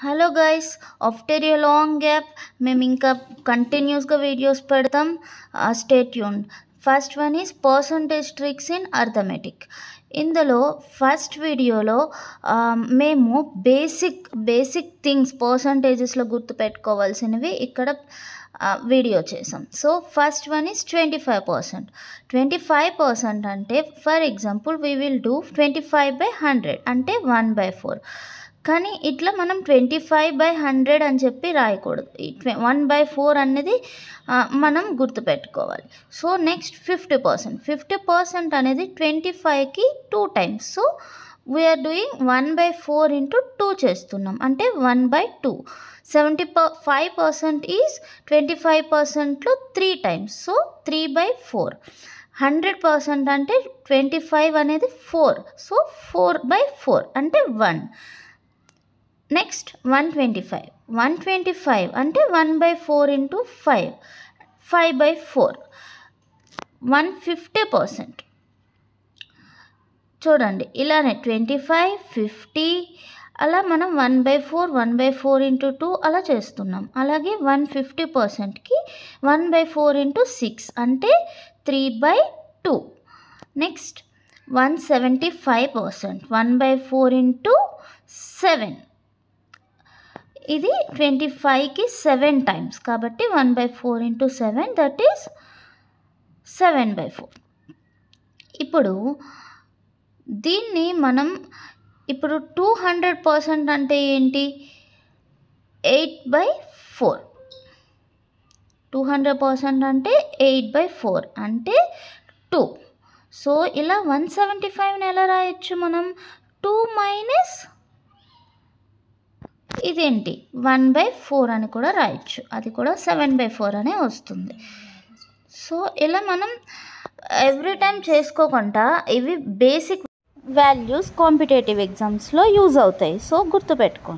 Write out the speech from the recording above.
Hello guys, after a long gap మేము ఇంకా కంటిన్యూస్గా వీడియోస్ పెడతాం. Stay tuned. First one is percentage tricks in arithmetic. ఇందులో first వీడియోలో మేము బేసిక్ థింగ్స్ పర్సంటేజెస్లో గుర్తుపెట్టుకోవాల్సినవి ఇక్కడ వీడియో చేసాం. So first one is 25%. 25% అంటే for example we will do 25/100 అంటే 1/4. కానీ ఇట్లా మనం 25/100 అని చెప్పి రాయకూడదు. 1/4 అనేది మనం గుర్తుపెట్టుకోవాలి. So next 50%. 50% అనేది 25కి 2 times. So we are doing 1/4 into 2 చేస్తున్నాం అంటే 1/2. 75% ఈజ్ 25%లో 3 times. సో 3/4. 100% అంటే 25 అనేది 4. సో 4/4 అంటే 1. నెక్స్ట్ 125. 125 అంటే 1/4 into 5. 5/4. 150%. చూడండి ఇలానే 25, 50 అలా మనం 1/4 into 2 అలా చేస్తున్నాం. అలాగే 150%కి 1/4 into 6 అంటే 3/2. నెక్స్ట్ 175%. 1/4 into 7. ఇది 25కి 7 times కాబట్టి 1/4 into 7 దట్ ఈస్ 7/4. ఇప్పుడు దీన్ని మనం ఇప్పుడు 200% అంటే ఏంటి? 8/4. 200% అంటే 8/4 అంటే 2. సో ఇలా 175ని ఎలా రాయొచ్చు మనం? 2 మైనస్ ఇదేంటి 1/4 అని కూడా రాయొచ్చు. అది కూడా 7/4 అనే వస్తుంది. సో ఇలా మనం ఎవ్రీ టైం చేసుకోకుండా ఇవి బేసిక్ వాల్యూస్ కాంపిటేటివ్ ఎగ్జామ్స్లో యూజ్ అవుతాయి. సో గుర్తుపెట్టుకోండి.